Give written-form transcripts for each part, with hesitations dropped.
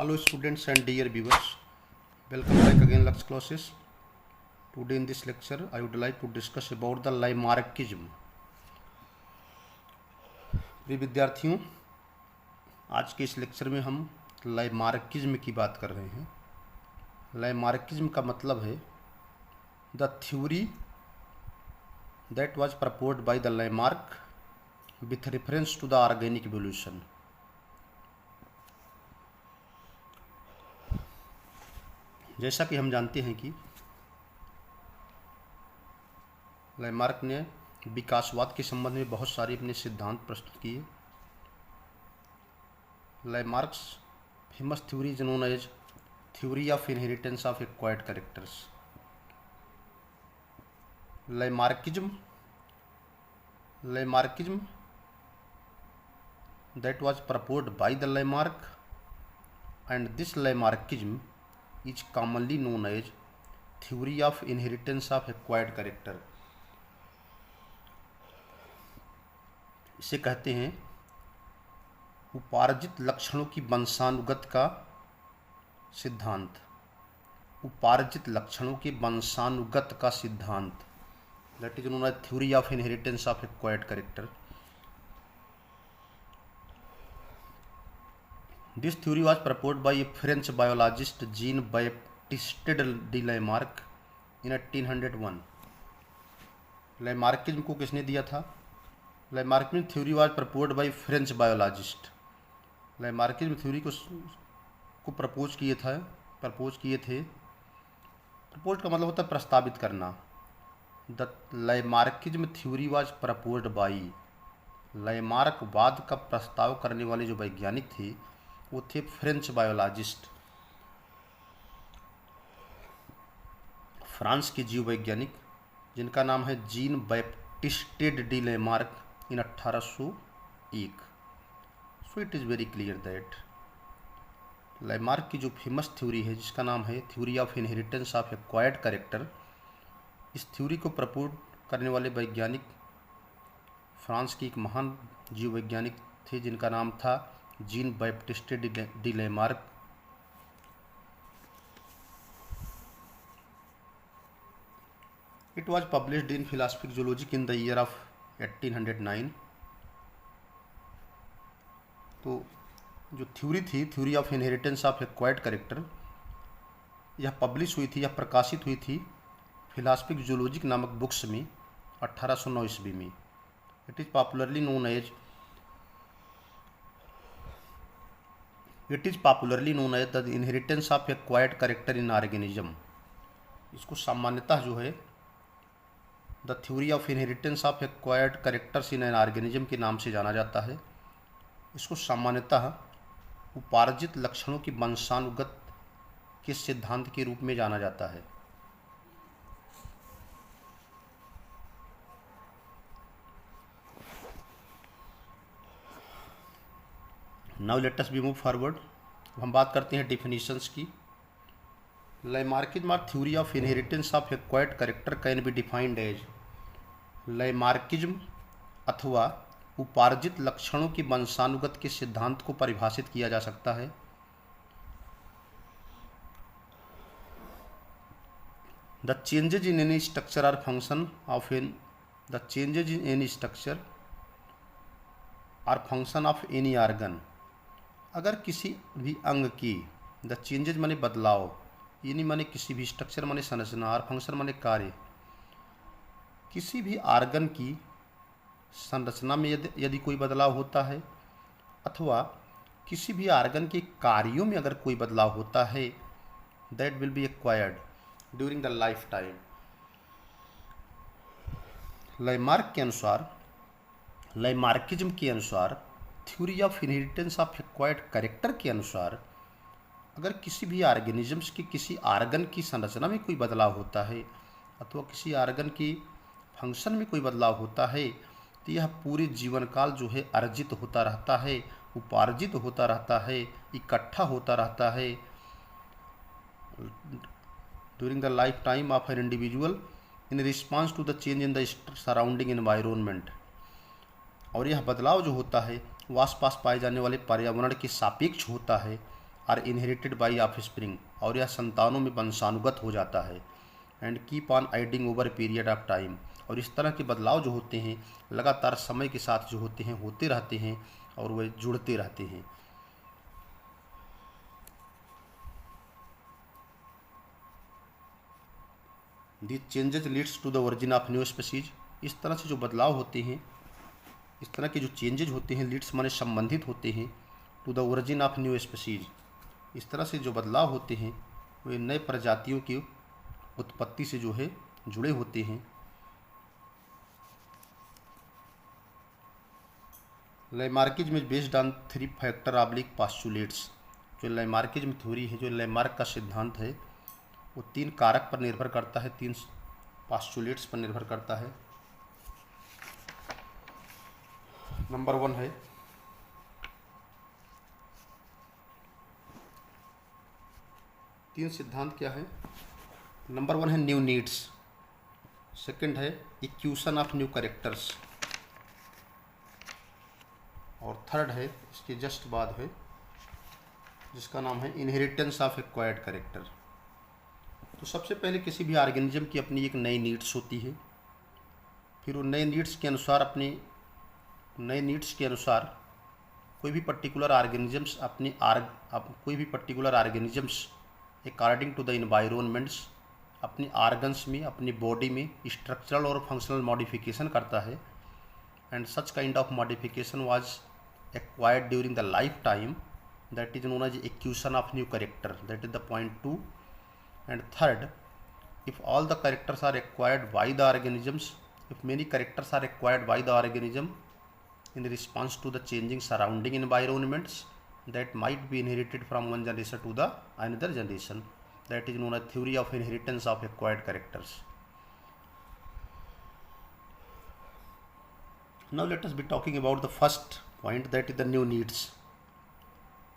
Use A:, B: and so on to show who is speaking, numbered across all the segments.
A: Hello students and dear viewers, welcome back again Lux classes. Today in this lecture I would like to discuss about the Lamarckism. प्रिय विद्यार्थियों, आज के इस lecture में हम Lamarckism की बात कर रहे हैं। लामार्किज्म का मतलब है the theory that was proposed by the Lamarck with reference to the organic evolution. जैसा कि हम जानते हैं कि लामार्क ने विकासवाद के संबंध में बहुत सारे अपने सिद्धांत प्रस्तुत किए। Lamarck's famous theory is known as theory of inheritance of acquired characters. Lamarckism that was proposed by the Lamarck, and this Lamarckism is commonly known as theory of inheritance of acquired character। इसे कहते हैं उपार्जित लक्षणों की वंशानुगत का सिद्धांत। उपार्जित लक्षणों के वंशानुगत का सिद्धांत, that is known as theory of inheritance of acquired character. This theory was proposed by a French biologist Jean-Baptiste de Lamarck in 1801। Lamarckism को किसने दिया था? Lamarckism theory was proposed by French biologist. Lamarckism theory को propose किए थे। Propose का मतलब होता है प्रस्तावित करना। The Lamarckism theory was proposed by, लामार्कवाद का प्रस्ताव करने वाले जो वैज्ञानिक थे वो थे फ्रेंच बायोलॉजिस्ट, फ्रांस के जीव वैज्ञानिक जिनका नाम है gene Baptiste D Lamarck in 1801। So it is very clear that Lamarck की जो फेमस थ्योरी है जिसका नाम है theory of inheritance of acquired character, इस थ्योरी को प्रपोज करने वाले वैज्ञानिक फ्रांस के एक महान जीव वैज्ञानिक थे जिनका नाम था gene Baptiste D Lamarck. It was published in Philosophic Zoologic in the year of 1809। तो जो थ्योरी थी, theory of inheritance of acquired character, यह पब्लिश हुई थी, यह प्रकाशित हुई थी फिलासफिक जूलॉजिक नामक बुक्स में 1809 ईस्वी में। It is popularly known as the inheritance of acquired character in organism. इसको सामान्यतः जो है the theory of inheritance of acquired characters in an organism के नाम से जाना जाता है। इसको सामान्यतः उपार्जित लक्षणों की वंशानुगत के सिद्धांत के रूप में जाना जाता है। Now let us be move forward. हम बात करते हैं डेफिनेशंस की। लामार्किज्म और theory of inheritance of acquired character can be defined as. Lamarckism अथवा उपार्जित लक्षणों की वंशानुगत के सिद्धांत को परिभाषित किया जा सकता है the changes in any structure और फंक्शन ऑफ एनी ऑर्गन। अगर किसी भी अंग की, द चेंजेज माने बदलाव, यानी माने किसी भी स्ट्रक्चर माने संरचना और फंक्शन माने कार्य, किसी भी ऑर्गन की संरचना में यदि कोई बदलाव होता है अथवा किसी भी ऑर्गन के कार्यों में अगर कोई बदलाव होता है, that will be acquired during the life time. Lamarckism के अनुसार theory of inheritance of acquired character के अनुसार अगर किसी भी ऑर्गेनिजम्स की किसी ऑर्गन की संरचना में कोई बदलाव होता है अथवा किसी ऑर्गन की फंक्शन में कोई बदलाव होता है तो यह पूरे जीवन काल जो है अर्जित होता रहता है, उपार्जित होता रहता है, इकट्ठा होता रहता है during the life time of an individual in response to the change in the surrounding environment. और यह बदलाव जो होता है वो आसपास पाए जाने वाले पर्यावरण के सापेक्ष होता है आर इनहेरिटेड बाई ऑफस्प्रिंग, और यह संतानों में वंशानुगत हो जाता है। And keep on adding over period of time, और इस तरह के बदलाव जो होते हैं लगातार समय के साथ जो होते हैं होते रहते हैं और वे जुड़ते रहते हैं। This changes leads to the origin of new species, इस तरह से जो बदलाव होते हैं, इस तरह के जो चेंजेज होते हैं, लीड्स माने संबंधित होते हैं, to the origin of new species, इस तरह से जो बदलाव होते हैं वे नए प्रजातियों की उत्पत्ति से जो है जुड़े होते हैं। Lamarckism is based on 3 factor oblique postulates, जो लैमार्किज्म थ्योरी है, जो लैमार्क का सिद्धांत है, वो 3 कारक पर निर्भर करता है, 3 पास्चुलेट्स पर निर्भर करता है। नंबर 1 है तीन सिद्धांत क्या है। नंबर 1 है न्यू नीड्स, सेकंड है इक्यूशन ऑफ न्यू कैरेक्टर्स, और थर्ड है इसके जस्ट बाद है जिसका नाम है इनहेरिटेंस ऑफ एक्वायर्ड कैरेक्टर। तो सबसे पहले किसी भी ऑर्गेनिज्म की अपनी एक नई नीड्स होती है, फिर वो नए नीड्स के अनुसार कोई भी पर्टिकुलर ऑर्गेनिजम्स कोई भी particular organisms according to the environments अपनी ऑर्गन्स में, अपनी बॉडी में स्ट्रक्चरल और फंक्शनल मॉडिफिकेशन करता है। And such kind of modification was acquired during the life time, that is known as acquisition of new character, that is the point 2। And third, if all the characters are acquired by the organisms, if many characters are acquired by the organism in response to the changing surrounding environments, that might be inherited from one generation to the another generation, that is known as theory of inheritance of acquired characters. Now let us be talking about the first point, that is the new needs.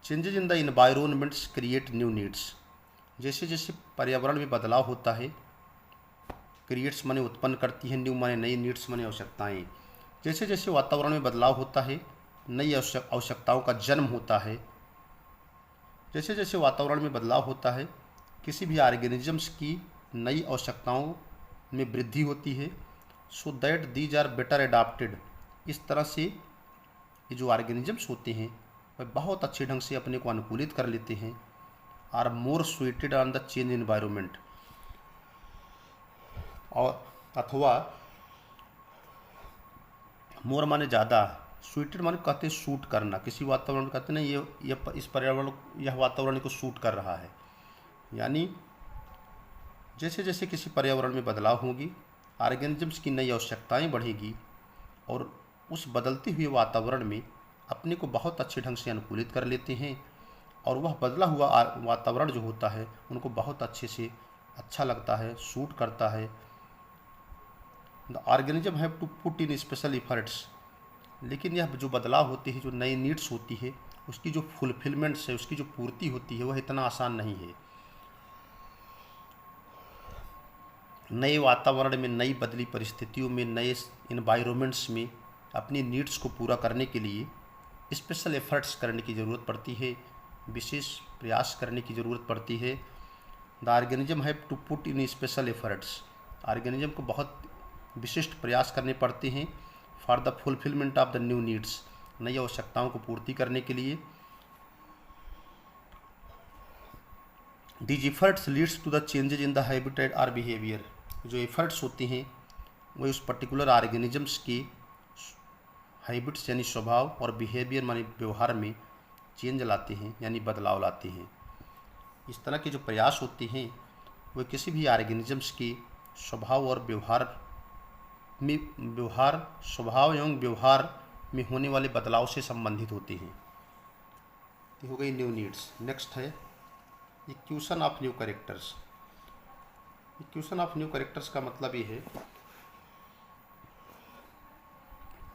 A: Changes in the environments create new needs. जैसे जैसे पर्यावरण में बदलाव होता है, creates माने उत्पन्न करती है, न्यू माने नई, नीड्स माने आवश्यकताएं। जैसे जैसे वातावरण में बदलाव होता है नई आवश्यकताओं का जन्म होता है। जैसे जैसे वातावरण में बदलाव होता है किसी भी ऑर्गेनिजम्स की नई आवश्यकताओं में वृद्धि होती है। So that these are better adapted, इस तरह से ये जो ऑर्गेनिजम्स होते हैं वह बहुत अच्छे ढंग से अपने को अनुकूलित कर लेते हैं। Are more suited on the change environment, और अथवा मोर माने ज़्यादा, सुइटेड माने कहते हैं सूट करना, किसी वातावरण कहते हैं ना ये इस पर्यावरण, यह वातावरण को सूट कर रहा है। यानी जैसे जैसे किसी पर्यावरण में बदलाव होगी ऑर्गेनिजम्स की नई आवश्यकताएं बढ़ेगी और उस बदलते हुए वातावरण में अपने को बहुत अच्छे ढंग से अनुकूलित कर लेते हैं, और वह बदला हुआ वातावरण जो होता है उनको बहुत अच्छे से अच्छा लगता है, सूट करता है। The organism have to put in special efforts, लेकिन यह जो बदलाव होती है, जो नई नीड्स होती है, उसकी जो फुलफिलमेंट्स है, उसकी जो पूर्ति होती है वह इतना आसान नहीं है। नए वातावरण में, नई बदली परिस्थितियों में, नए इन्वायरमेंट्स में अपनी नीड्स को पूरा करने के लिए स्पेशल एफर्ट्स करने की ज़रूरत पड़ती है, विशेष प्रयास करने की ज़रूरत पड़ती है। The organism have to put in special efforts, organism को बहुत विशिष्ट प्रयास करने पड़ते हैं for the fulfilment of the new needs, नई आवश्यकताओं को पूर्ति करने के लिए। These efforts leads to the changes in the habitat और बिहेवियर, जो एफर्ट्स होते हैं वह उस पर्टिकुलर ऑर्गेनिजम्स की हैबिट्स यानी स्वभाव और बिहेवियर मानी व्यवहार में चेंज लाते हैं, यानी बदलाव लाते हैं। इस तरह के जो प्रयास होते हैं वे किसी भी ऑर्गेनिजम्स के स्वभाव और स्वभाव एवं व्यवहार में होने वाले बदलाव से संबंधित होते हैं। ये हो गई न्यू नीड्स। नेक्स्ट है acquisition of new characters. Acquisition of new characters का मतलब ये है,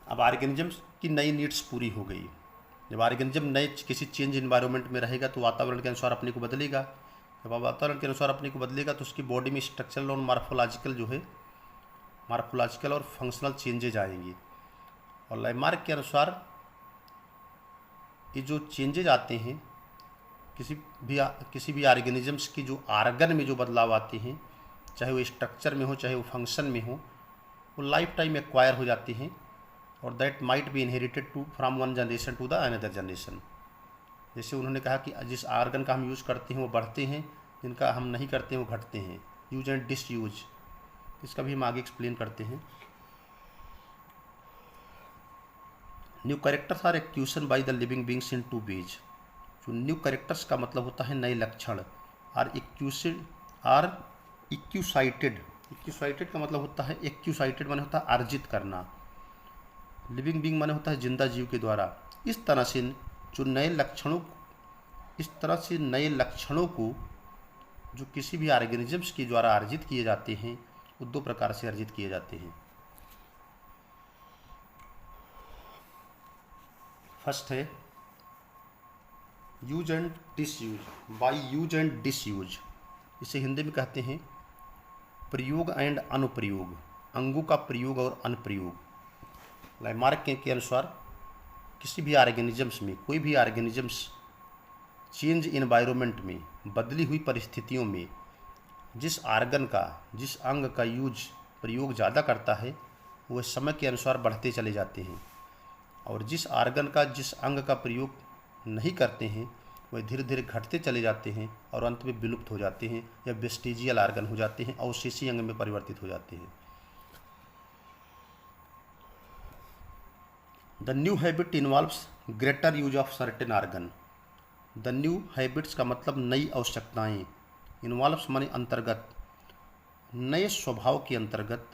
A: अब ऑर्गेनिजम्स की नई नीड्स पूरी हो गई। जब ऑर्गेनिज्म नए किसी चेंज इन्वायरमेंट में रहेगा तो वातावरण के अनुसार अपने को बदलेगा। जब वातावरण के अनुसार अपने को बदलेगा तो उसकी बॉडी में स्ट्रक्चरल और मार्फोलॉजिकल और फंक्शनल चेंजेज आएंगी। और लैमार्क के अनुसार ये जो चेंजेज आते हैं किसी भी ऑर्गेनिजम्स की जो आर्गन में जो बदलाव आते हैं, चाहे वो स्ट्रक्चर में हो चाहे वो फंक्शन में हो, वो लाइफ टाइम एक्वायर हो जाते हैं और that might be inherited to from one generation to the another generation. जैसे उन्होंने कहा कि जिस आर्गन का हम यूज़ करते हैं वो बढ़ते हैं, जिनका हम नहीं करते हैं वो घटते हैं। यूज एंड डिस यूज, इसका भी हम आगे एक्सप्लेन करते हैं। New characters are acquisition by the living beings in two ways. जो न्यू कैरेक्टर्स का मतलब होता है नए लक्षण। आर इक्यूसाइटेड, इक्यूसाइटेड का मतलब होता है, एक्यूसाइटेड माने होता है अर्जित करना, लिविंग बींग माने होता है जिंदा जीव के द्वारा। इस तरह से जो नए लक्षणों को जो किसी भी ऑर्गेनिजम्स के द्वारा अर्जित किए जाते हैं, वो दो प्रकार से अर्जित किए जाते हैं। फर्स्ट है use and disuse. Bye use and disuse, इसे हिंदी में कहते हैं प्रयोग एंड अनुप्रयोग, अंगों का प्रयोग और अनुप्रयोग। लाइमार्क के अनुसार किसी भी ऑर्गेनिजम्स में, कोई भी ऑर्गेनिजम्स चेंज इन्वायरमेंट में, बदली हुई परिस्थितियों में जिस अंग का यूज प्रयोग ज़्यादा करता है, वह समय के अनुसार बढ़ते चले जाते हैं, और जिस अंग का प्रयोग नहीं करते हैं वह धीरे धीरे घटते चले जाते हैं और अंत में विलुप्त हो जाते हैं या वेस्टिजियल आर्गन हो जाते हैं, अवशेषी अंग में परिवर्तित हो जाते हैं। The new habit involves greater use of certain organ. The new habits का मतलब नई आवश्यकताएं, इन्वॉल्व्स माने अंतर्गत, नए स्वभाव के अंतर्गत।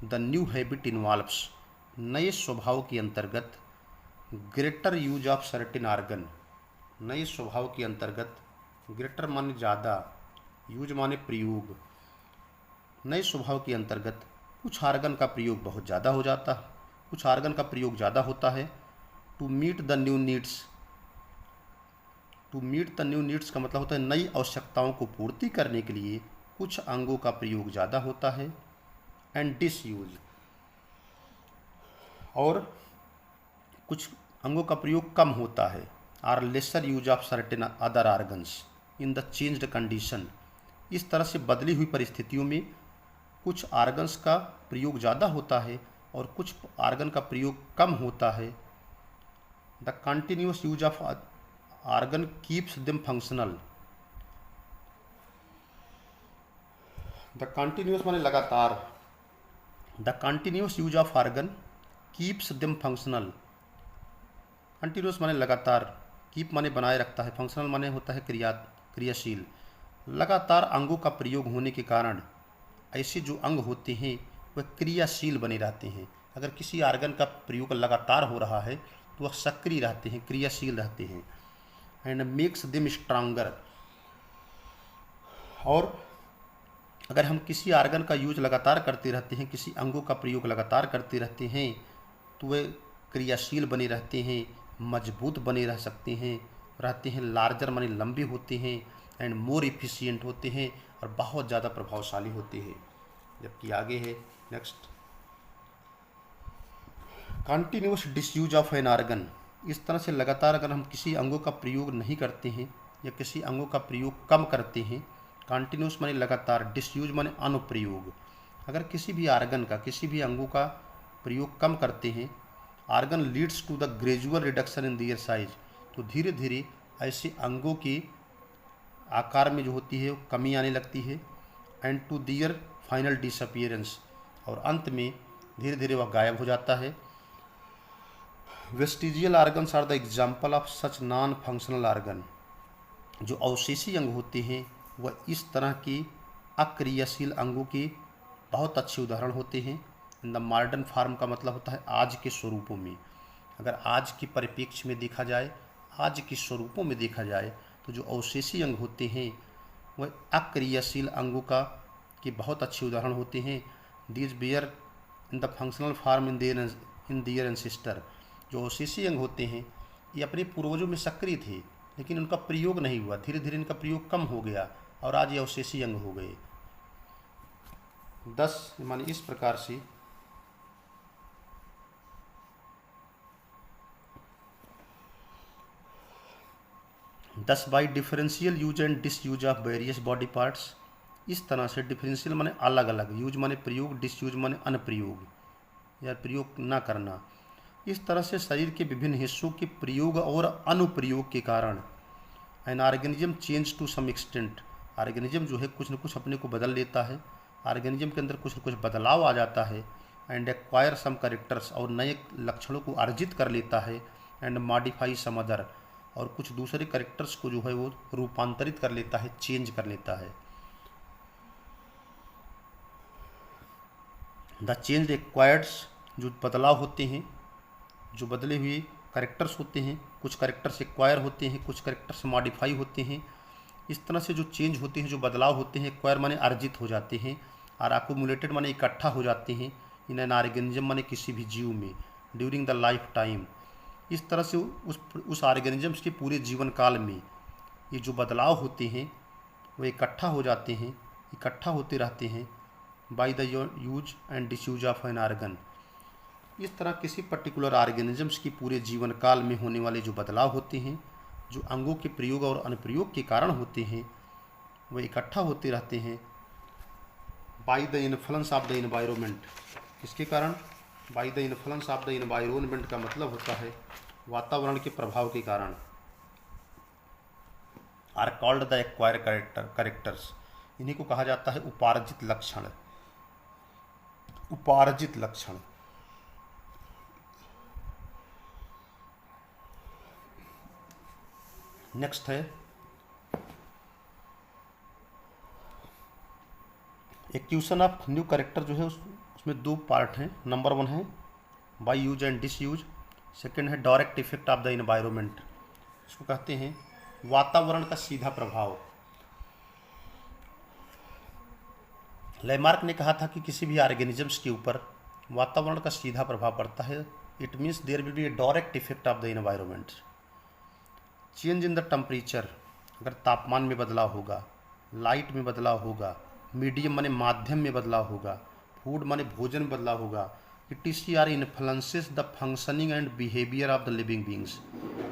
A: द न्यू हैबिट इन्वॉल्व्स, नए स्वभाव के अंतर्गत, greater use of certain organ, नए स्वभाव के अंतर्गत, ग्रेटर माने ज़्यादा, यूज माने प्रयोग, नए स्वभाव के अंतर्गत कुछ आर्गन का प्रयोग बहुत ज़्यादा हो जाता है, कुछ आर्गन का प्रयोग ज़्यादा होता है। To meet the new needs, to meet the new needs का मतलब होता है नई आवश्यकताओं को पूर्ति करने के लिए कुछ अंगों का प्रयोग ज़्यादा होता है। एंड डिसयूज, और कुछ अंगों का प्रयोग कम होता है। Or lesser use of certain other organs in the changed condition. इस तरह से बदली हुई परिस्थितियों में कुछ आर्गन्स का प्रयोग ज़्यादा होता है और कुछ आर्गन का प्रयोग कम होता है। The continuous use of organ keeps them functional. The continuous माने लगातार, the continuous use of organ keeps them functional. Continuous माने लगातार, कीप माने बनाए रखता है, फंक्शनल माने होता है क्रियाशील। लगातार अंगों का प्रयोग होने के कारण ऐसे जो अंग होते हैं वह क्रियाशील बने रहते हैं। अगर किसी आर्गन का प्रयोग लगातार हो रहा है तो वह सक्रिय रहते हैं, क्रियाशील रहते हैं। एंड मेक्स देम स्ट्रांगर, और अगर हम किसी आर्गन का यूज लगातार करते रहते हैं, किसी अंगों का प्रयोग लगातार करते रहते हैं, तो वे क्रियाशील बने रहते हैं, मजबूत बने रह सकते हैं, लार्जर माने लंबे होते हैं, एंड मोर इफिशियंट होते हैं, और बहुत ज़्यादा प्रभावशाली होते हैं। जबकि आगे है next, continuous disuse of an organ. इस तरह से लगातार अगर हम किसी अंगों का प्रयोग नहीं करते हैं या किसी अंगों का प्रयोग कम करते हैं, कंटिन्यूस माने लगातार, डिसयूज माने अनुप्रयोग। अगर किसी भी आर्गन का, किसी भी अंगों का प्रयोग कम करते हैं, organ leads to the gradual reduction in their size, तो धीरे धीरे ऐसे अंगों के आकार में जो होती है कमी आने लगती है। And to their final disappearance, और अंत में धीरे धीरे वह गायब हो जाता है। Vestigial organs are the example of such non functional organ. जो अवशेषी अंग होते हैं वह इस तरह के अक्रियाशील अंगों के बहुत अच्छे उदाहरण होते हैं। इन द मॉडर्न फॉर्म का मतलब होता है आज के स्वरूपों में। अगर आज के परिप्रेक्ष्य में देखा जाए, आज के स्वरूपों में देखा जाए, तो जो अवशेषी अंग होते हैं वह अक्रियाशील अंगों के बहुत अच्छे उदाहरण होते हैं। These bear in the functional form in their ancestor. जो अवशेषी अंग होते हैं ये अपने पूर्वजों में सक्रिय थे, लेकिन उनका प्रयोग नहीं हुआ, धीरे धीरे इनका प्रयोग कम हो गया और आज ये अवशेषी अंग हो गए। 10 माने इस प्रकार से दस by differential use and disuse of various body parts. इस तरह से डिफरेंशियल माने अलग अलग, यूज माने प्रयोग, डिसयूज माने अनुप्रयोग या प्रयोग ना करना। इस तरह से शरीर के विभिन्न हिस्सों के प्रयोग और अनुप्रयोग के कारण an organism change to some extent, organism जो है कुछ न कुछ अपने को बदल लेता है, ऑर्गेनिज्म के अंदर कुछ न कुछ बदलाव आ जाता है। एंड एक्वायर सम कैरेक्टर्स, और नए लक्षणों को अर्जित कर लेता है। एंड मॉडिफाई सम अदर, और कुछ दूसरे कैरेक्टर्स को जो है वो रूपांतरित कर लेता है, चेंज कर लेता है। द चेंज एक्वायर्ड्स, जो बदलाव होते हैं, जो बदले हुए कैरेक्टर्स होते हैं, कुछ कैरेक्टर्स एक्वायर होते हैं, कुछ कैरेक्टर्स मॉडिफाई होते हैं। इस तरह से जो चेंज होते हैं, जो बदलाव होते हैं, एक्वायर माने अर्जित हो जाते हैं, और अक्यूमुलेटेड माने इकट्ठा हो जाते हैं इन एन ऑर्गेनिज्म माने किसी भी जीव में ड्यूरिंग द लाइफ टाइम। इस तरह से उस ऑर्गेनिजम्स के पूरे जीवन काल में ये जो बदलाव होते हैं वो इकट्ठा हो जाते हैं, इकट्ठा होते रहते हैं by the use and disuse of an organ. इस तरह किसी पर्टिकुलर ऑर्गेनिजम्स की पूरे जीवन काल में होने वाले जो बदलाव होते हैं, जो अंगों के प्रयोग और अनुप्रयोग के कारण होते हैं, वो इकट्ठा होते रहते हैं by the influence of the environment. किसके कारण? By the influence of the environment का मतलब होता है वातावरण के प्रभाव के कारण। Are called the acquire characters, इन्हीं को कहा जाता है उपार्जित लक्षण। उपार्जित लक्षण। नेक्स्ट है एक्यूशन ऑफ न्यू कैरेक्टर, जो है उसमें दो पार्ट हैं। नंबर 1 है by use and disuse, second है direct effect of the environment. इसको कहते हैं वातावरण का सीधा प्रभाव। लैमार्क ने कहा था कि किसी भी ऑर्गेनिजम्स के ऊपर वातावरण का सीधा प्रभाव पड़ता है। It means there will be a direct effect of the environment. Change in the temperature, अगर तापमान में बदलाव होगा, लाइट में बदलाव होगा, मीडियम माने माध्यम में बदलाव होगा, फूड माने भोजन में बदलाव होगा, ETCR influences the functioning and behaviour of the living beings.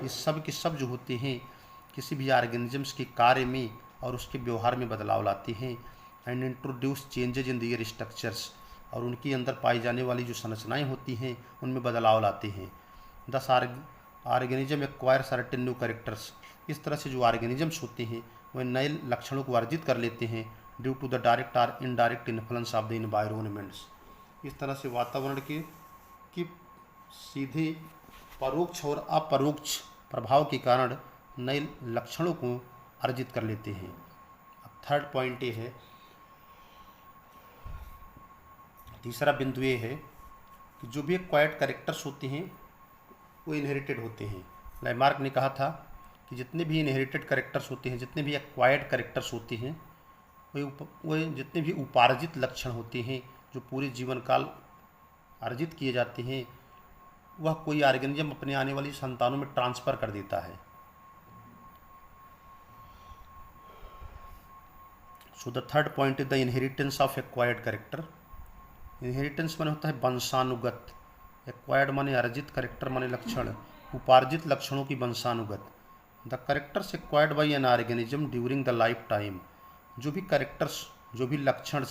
A: ये सब के सब जो होते हैं किसी भी ऑर्गेनिजम्स के कार्य में और उसके व्यवहार में बदलाव लाते हैं। And introduce changes in their structures, और उनके अंदर पाई जाने वाली जो संरचनाएँ होती हैं उनमें बदलाव लाते हैं। दस organism acquire certain new characters, इस तरह से जो ऑर्गेनिजम्स होते हैं वह नए लक्षणों को अर्जित कर लेते हैं ड्यू टू द डायरेक्ट और indirect influence of the environments. इस तरह से वातावरण की सीधे परोक्ष और अपरोक्ष प्रभाव के कारण नए लक्षणों को अर्जित कर लेते हैं। अब थर्ड पॉइंट ये है, तीसरा बिंदु ये है कि जो भी एक्वायर्ड कैरेक्टर्स होते हैं वो इनहेरिटेड होते हैं। लैमार्क ने कहा था कि जितने भी इनहेरिटेड कैरेक्टर्स होते हैं, जितने भी एक्वायर्ड कैरेक्टर्स होते हैं, वो जितने भी उपार्जित लक्षण होते हैं जो पूरे जीवन काल अर्जित किए जाते हैं, वह कोई ऑर्गेनिज्म अपने आने वाली संतानों में ट्रांसफ़र कर देता है। So the third point is the inheritance of acquired character. Inheritance माने होता है वंशानुगत, एक्वायर्ड माने अर्जित, कैरेक्टर माने लक्षण, उपार्जित लक्षणों की वंशानुगत। The characters acquired by an organism during the life time, जो भी कैरेक्टर्स, जो भी लक्षण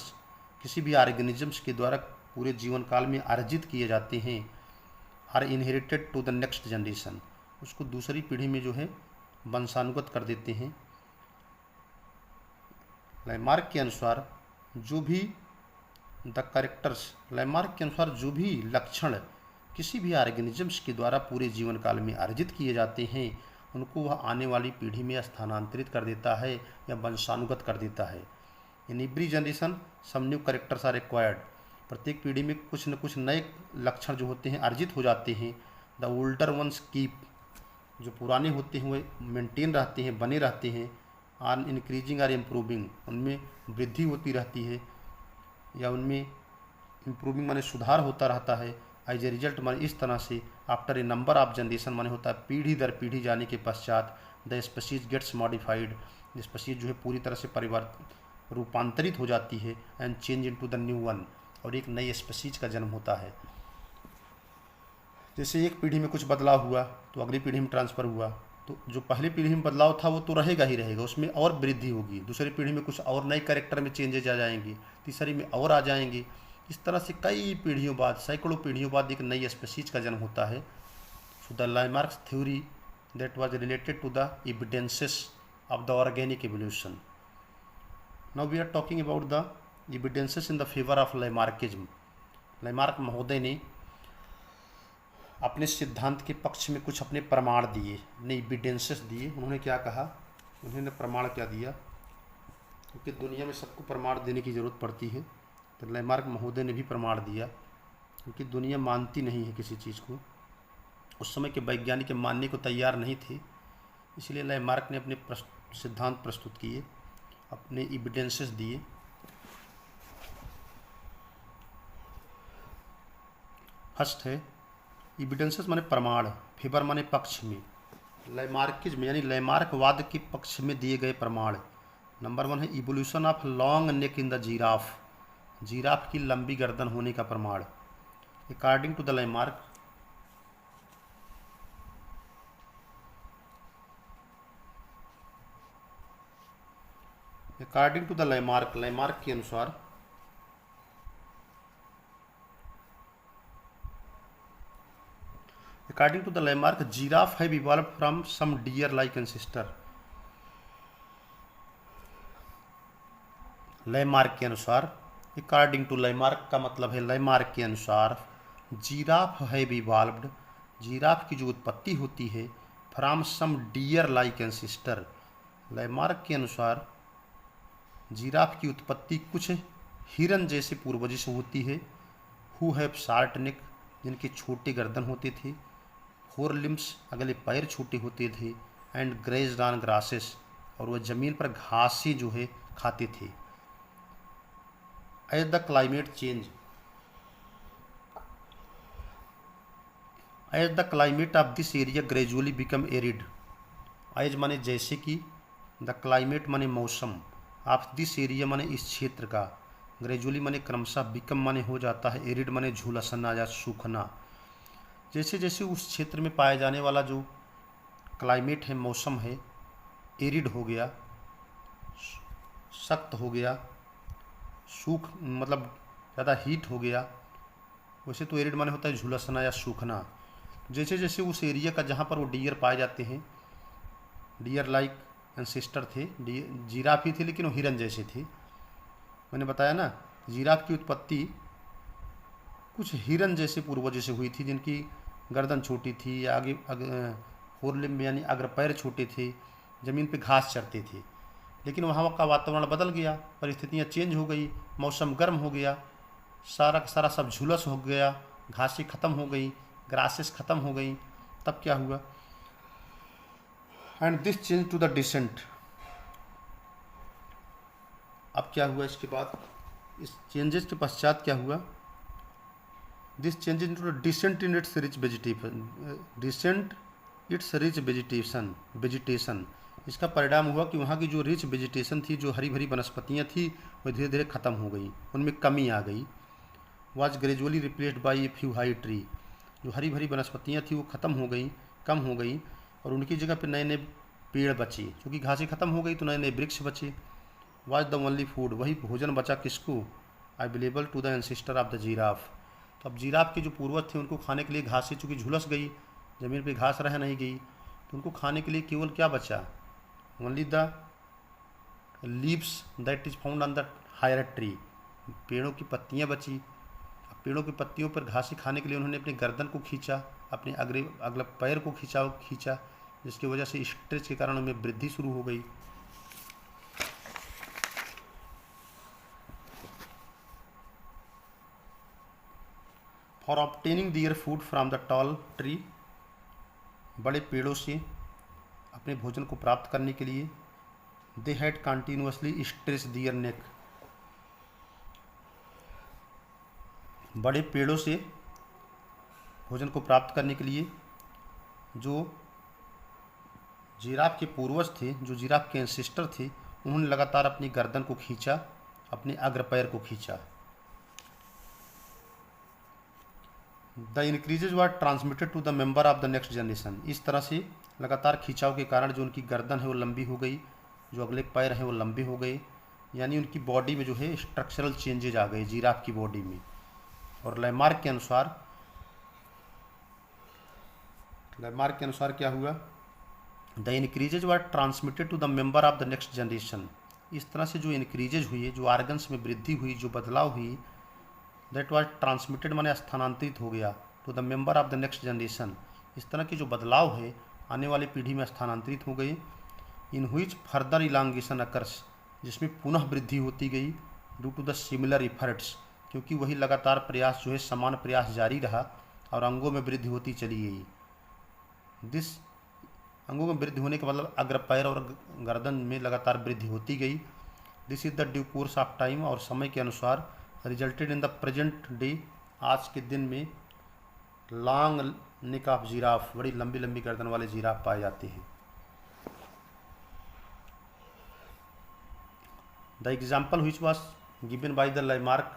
A: किसी भी ऑर्गेनिजम्स के द्वारा पूरे जीवन काल में अर्जित किए जाते हैं, are inherited to the next generation, उसको दूसरी पीढ़ी में जो है वंशानुगत कर देते हैं। लैमार्क के अनुसार जो भी द कैरेक्टर्स, लैमार्क के अनुसार जो भी लक्षण किसी भी ऑर्गेनिजम्स के द्वारा पूरे जीवन काल में अर्जित किए जाते हैं उनको वह आने वाली पीढ़ी में स्थानांतरित कर देता है या वंशानुगत कर देता है। In every generation some new characters are acquired, प्रत्येक पीढ़ी में कुछ न कुछ नए लक्षण जो होते हैं अर्जित हो जाते हैं। द ओल्डर वंस कीप, जो पुराने होते हैं वे मेंटेन रहते हैं, बने रहते हैं। ऑन इंक्रीजिंग आर इम्प्रूविंग, उनमें वृद्धि होती रहती है या उनमें इम्प्रूविंग माने सुधार होता रहता है। एज ए रिजल्ट माने इस तरह से after a number of generation माने होता है पीढ़ी दर पीढ़ी जाने के पश्चात the species gets modified, species जो है पूरी तरह से रूपांतरित हो जाती है। And change into the new one, और एक नई स्पीशीज का जन्म होता है। जैसे एक पीढ़ी में कुछ बदलाव हुआ तो अगली पीढ़ी में ट्रांसफ़र हुआ, तो जो पहली पीढ़ी में बदलाव था वो तो रहेगा ही रहेगा, उसमें और वृद्धि होगी, दूसरी पीढ़ी में कुछ और नए कैरेक्टर में चेंजेज आ जाएंगी, तीसरी में और आ जाएंगी। इस तरह से कई पीढ़ियों बाद, सैकड़ों पीढ़ियों बाद एक नई स्पीशीज का जन्म होता है। So the Lamarck's theory that was related to the evidences of the organic evolution. Now we are talking about the evidences in the favor of Lamarckism. Lamarck महोदय ने अपने सिद्धांत के पक्ष में कुछ अपने प्रमाण दिए, अपने एविडेंसेस दिए। उन्होंने क्या कहा, उन्होंने प्रमाण क्या दिया, क्योंकि दुनिया में सबको प्रमाण देने की ज़रूरत पड़ती है, तो लामार्क महोदय ने भी प्रमाण दिया, क्योंकि दुनिया मानती नहीं है किसी चीज़ को। उस समय के वैज्ञानिक मानने को तैयार नहीं थे, इसलिए लामार्क ने अपने सिद्धांत प्रस्तुत किए, अपने एविडेंसेस दिए। फर्स्ट है एविडेंसेस माने प्रमाण, फेवर माने पक्ष में, लामार्किज्म यानी लामार्कवाद के पक्ष में दिए गए प्रमाण। नंबर 1 है evolution of long neck in the giraffe, giraffe की लंबी गर्दन होने का प्रमाण। According to the Lamarck, according to the Lamarck, Lamarck के अनुसार according to the Lamarck giraffe have evolved from some deer like ancestor. Lamarck के अनुसार, अकॉर्डिंग टू लामार्क का मतलब है लामार्क के अनुसार जीराफ हैव इवॉल्व्ड, जीराफ की जो उत्पत्ति होती है from some deer like ancestor. Lamarck के अनुसार जीराफ की उत्पत्ति कुछ हिरन जैसे पूर्वजों से होती है। हु हैव शार्ट नेक, जिनके छोटे गर्दन होते थे, फोर लिम्स, अगले पैर छोटे होते थे, एंड ग्रेज्ड ऑन ग्रासेस, और वह जमीन पर घासें जो है खाते थे। As the climate change, as the climate of this area gradually become arid, as माने जैसे कि, द क्लाइमेट माने मौसम, ऑफ दिस एरिया माने इस क्षेत्र का, ग्रेजुअली माने क्रमशः, बिकम माने हो जाता है, एरिड माने झुलसना या सूखना। जैसे जैसे उस क्षेत्र में पाया जाने वाला जो क्लाइमेट है, मौसम है, एरिड हो गया, सख्त हो गया, सूख मतलब ज़्यादा हीट हो गया, वैसे तो एरिड माने होता है झुलसना या सूखना। जैसे जैसे उस एरिया का जहाँ पर वो डियर पाए जाते हैं, डियर लाइक एंसेस्टर थे, जीराफ ही थे लेकिन वो हिरन जैसे थे। मैंने बताया ना, जीराफ की उत्पत्ति कुछ हिरन जैसे पूर्वजों से हुई थी, जिनकी गर्दन छोटी थी, या आगे फोरलिम्ब यानी अग्र पैर छोटे थे, ज़मीन पे घास चरते थे। लेकिन वहाँ का वातावरण बदल गया, परिस्थितियाँ चेंज हो गई, मौसम गर्म हो गया, सारा का सारा सब झुलस हो गया, घासें ख़त्म हो गई, ग्रासेस ख़त्म हो गई। तब क्या हुआ, and this change to the descent. अब क्या हुआ इसके बाद, इस चेंजेस के पश्चात क्या हुआ, this change in to the descent in its rich vegetation, descent its rich vegetation. इसका परिणाम हुआ कि वहाँ की जो रिच वेजिटेशन थी, जो हरी भरी वनस्पतियाँ थी, वो धीरे धीरे ख़त्म हो गई, उनमें कमी आ गई। Was gradually replaced by a few high tree, जो हरी भरी वनस्पतियाँ थी वो ख़त्म हो गई, कम हो गई, और उनकी जगह पे नए नए पेड़ बचे, क्योंकि घासें ख़त्म हो गई तो नए नए वृक्ष बचे। वाज द ओनली फूड, वही भोजन बचा किसको, available to the ancestor of the giraffe. तो अब जीराफ के जो पूर्वज थे उनको खाने के लिए घासें चूँकि झुलस गई, ज़मीन पे घास रह नहीं गई, तो उनको खाने के लिए केवल क्या बचा, only the leaves that is found on the higher tree, पेड़ों की पत्तियाँ बची। अब पेड़ों की पत्तियों पर घासें खाने के लिए उन्होंने अपनी गर्दन को खींचा, अपने अगले पैर को खींचा, जिसकी वजह से स्ट्रेच के कारण उनमें वृद्धि शुरू हो गई। For obtaining their food from the tall tree, बड़े पेड़ों से अपने भोजन को प्राप्त करने के लिए, दे हैड कंटिन्यूसली स्ट्रेच दियर नेक, बड़े पेड़ों से भोजन को प्राप्त करने के लिए जो जिराफ के पूर्वज थे, जो जिराफ के एंसेस्टर थे, उन्होंने लगातार अपनी गर्दन को खींचा, अपने अग्र पैर को खींचा। The increases were transmitted to the member of the next generation, इस तरह से लगातार खिंचाव के कारण जो उनकी गर्दन है वो लंबी हो गई, जो अगले पैर हैं वो लंबे हो गए, यानी उनकी बॉडी में जो है स्ट्रक्चरल चेंजेज आ गए जिराफ की बॉडी में। और लैमार्क के अनुसार क्या हुआ, the increases were transmitted to the member of the next generation. इस तरह से जो इंक्रीजेज हुई, जो आर्गन्स में वृद्धि हुई, जो बदलाव हुई, दैट वाज ट्रांसमिटेड माने स्थानांतरित हो गया, to the member of the next generation. इस तरह के जो बदलाव है आने वाली पीढ़ी में स्थानांतरित हो गई। In which further elongation occurs, जिसमें पुनः वृद्धि होती गई, due to the similar efforts, क्योंकि वही लगातार प्रयास जो है समान प्रयास जारी रहा और अंगों में वृद्धि होती चली गई। दिस अंगों में वृद्धि होने का मतलब अग्र पैर और गर्दन में लगातार वृद्धि होती गई। This is the due course of time, और समय के अनुसार resulted in the present day, आज के दिन में लॉन्ग नेक ऑफ जिराफ, बड़ी लंबी लंबी गर्दन वाले जिराफ पाए जाते हैं। The example which was given by the Lamarck,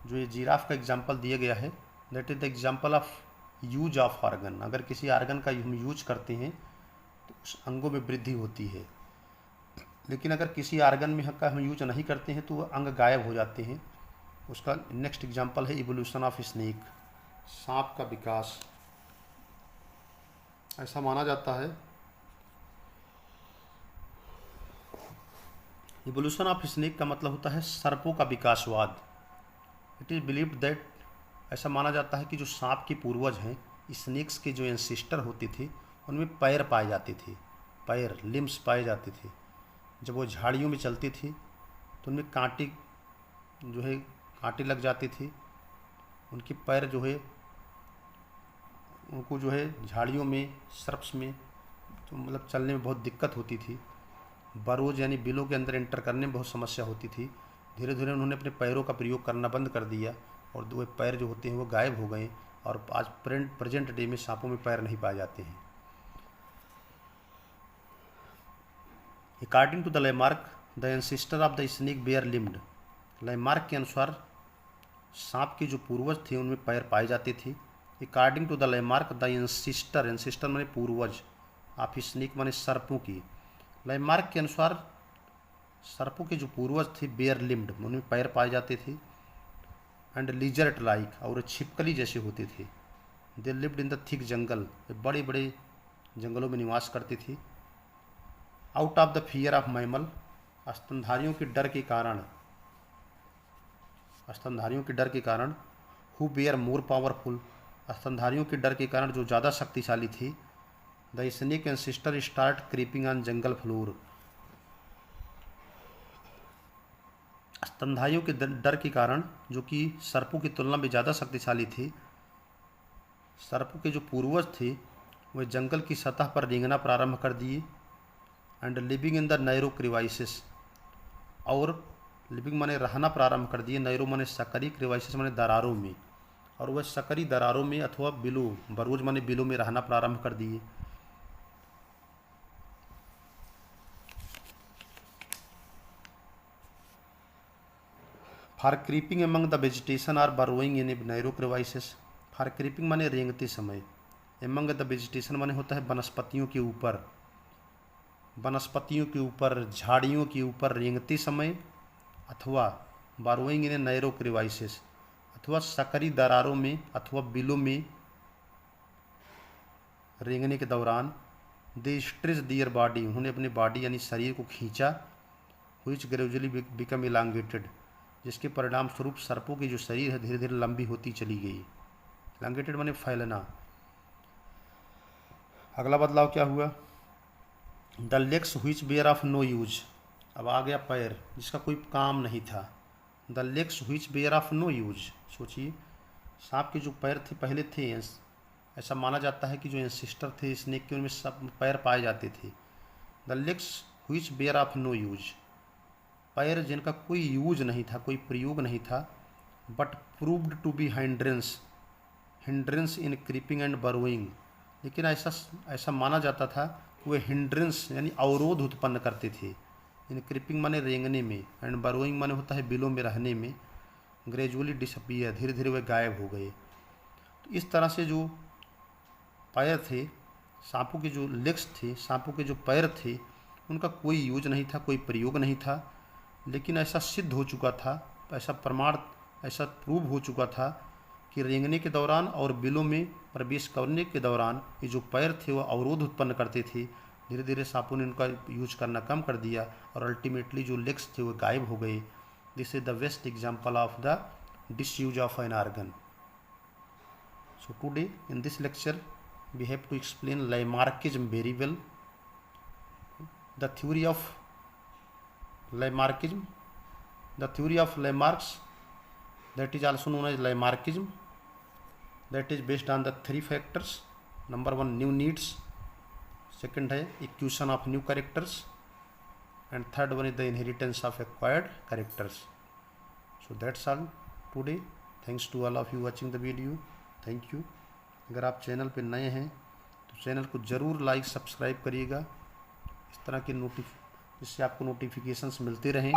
A: जो ये जिराफ का एग्जाम्पल दिया गया है, that is the example of use of organ. अगर किसी आर्गन का हम यूज करते हैं तो उस अंगों में वृद्धि होती है, लेकिन अगर किसी आर्गन में का हम यूज नहीं करते हैं तो वह अंग गायब हो जाते हैं। उसका नेक्स्ट एग्जाम्पल है इवोल्यूशन ऑफ स्नेक, सांप का विकास। ऐसा माना जाता है, इवोल्यूशन ऑफ स्नेक का मतलब होता है सर्पों का विकासवाद। इट इज़ बिलीव्ड दैट, ऐसा माना जाता है कि जो सांप के पूर्वज हैं, स्नेक्स के जो एंसिस्टर होते थे, उनमें पैर पाए जाते थे, पैर लिम्स पाए जाते थे। जब वो झाड़ियों में चलते थे तो उनमें कांटे लग जाते थे। उनके पैर जो है उनको जो है झाड़ियों में, सर्प्स में तो मतलब चलने में बहुत दिक्कत होती थी। बरोज यानी बिलों के अंदर एंटर करने में बहुत समस्या होती थी। धीरे धीरे उन्होंने अपने पैरों का प्रयोग करना बंद कर दिया और वो पैर जो होते हैं वो गायब हो गए, और आज प्रेजेंट डे में सांपों में पैर नहीं पाए जाते हैं। According to the Lamarck, the ancestor of the snake were limbed. Lamarck के अनुसार सांप के जो पूर्वज थे उनमें पैर पाए जाते थे। According to the Lamarck, the ancestor माने पूर्वज, ऑफ स्नेक माने सर्पों की। लैमार्क के अनुसार सर्पों के जो पूर्वज थे बेयर लिम्ड, उनमें पैर पाए जाते थे। एंड लिजर्ट लाइक, और छिपकली जैसे होते थे। They lived in the thick jungle, बड़े बड़े जंगलों में निवास करते थे। Out of the fear of mammal, स्तनधारियों के डर के कारण, हु बेयर मोर पावरफुल, स्तनधारियों के डर के कारण जो ज़्यादा शक्तिशाली थी। The snake ancestor start creeping on jungle floor, स्तनधारियों के डर के कारण, जो कि सर्पों की तुलना में ज़्यादा शक्तिशाली थे, सर्पों के जो पूर्वज थे वे जंगल की सतह पर रेंगना प्रारंभ कर दिए। And living in the narrow crevices, और लिविंग माने रहना प्रारंभ कर दिए, नैरो माने सकरी, क्रिवाइसिस माने दरारों में, और वह सकरी दरारों में अथवा बिलो, बरोज माने बिलो में रहना प्रारंभ कर दिए। For creeping among the vegetation or burrowing in narrow crevices. For creeping माने रेंगते समय, एमंग द वेजिटेशन माने होता है वनस्पतियों के ऊपर, झाड़ियों के ऊपर रेंगते समय, अथवा बारोइंग इन नैरो क्रिवाइसिस, अथवा सकरी दरारों में अथवा बिलों में रेंगने के दौरान। दे स्ट्रेच दियर बॉडी, उन्होंने अपनी बॉडी यानी शरीर को खींचा। व्हिच ग्रेजुअली बिकम इलांगेटेड, जिसके परिणाम स्वरूप सर्पों की जो शरीर है धीरे धीरे लंबी होती चली गई। इलांगेटेड माने फैलना। अगला बदलाव क्या हुआ, the legs which were of no use, अब आ गया पैर जिसका कोई काम नहीं था। The legs which were of no use, सोचिए सांप के जो पैर थे पहले थे, ऐसा माना जाता है कि जो एंसिस्टर थे स्नेक के उनमें सब पैर पाए जाते थे। The legs which were of no use, पैर जिनका कोई यूज नहीं था, कोई प्रयोग नहीं था। But proved to be hindrance in creeping and burrowing, लेकिन ऐसा माना जाता था कि वे हिंड्रेंस यानी अवरोध उत्पन्न करते थे। इन क्रीपिंग माने रेंगने में, एंड बरोइंग माने होता है बिलों में रहने में। ग्रेजुअली डिसअपीयर, धीरे धीरे वे गायब हो गए। तो इस तरह से जो पैर थे सांपों के जो लेग्स थे, सांपों के जो पैर थे, उनका कोई यूज नहीं था, कोई प्रयोग नहीं था। लेकिन ऐसा सिद्ध हो चुका था, ऐसा प्रमाण, ऐसा प्रूव हो चुका था कि रेंगने के दौरान और बिलों में प्रवेश करने के दौरान ये जो पैर थे वो अवरोध उत्पन्न करते थे। धीरे धीरे सांपों ने उनका यूज करना कम कर दिया और अल्टीमेटली जो लेग्स थे वो गायब हो गए। This is the best example of the disuse of an organ. So today in this lecture we have to explain Lamarckism very well. The theory of Lamarckism, the theory of Lamarck's, that is also known as Lamarckism, that is based on the three factors. Number one, new needs. Second है acquisition of new characters, and third one is the inheritance of acquired characters. So that's all today. Thanks to all of you watching the video. Thank you. अगर आप channel पे नए हैं तो channel को ज़रूर like subscribe करिएगा, इस तरह के जिससे आपको नोटिफिकेशंस मिलते रहें।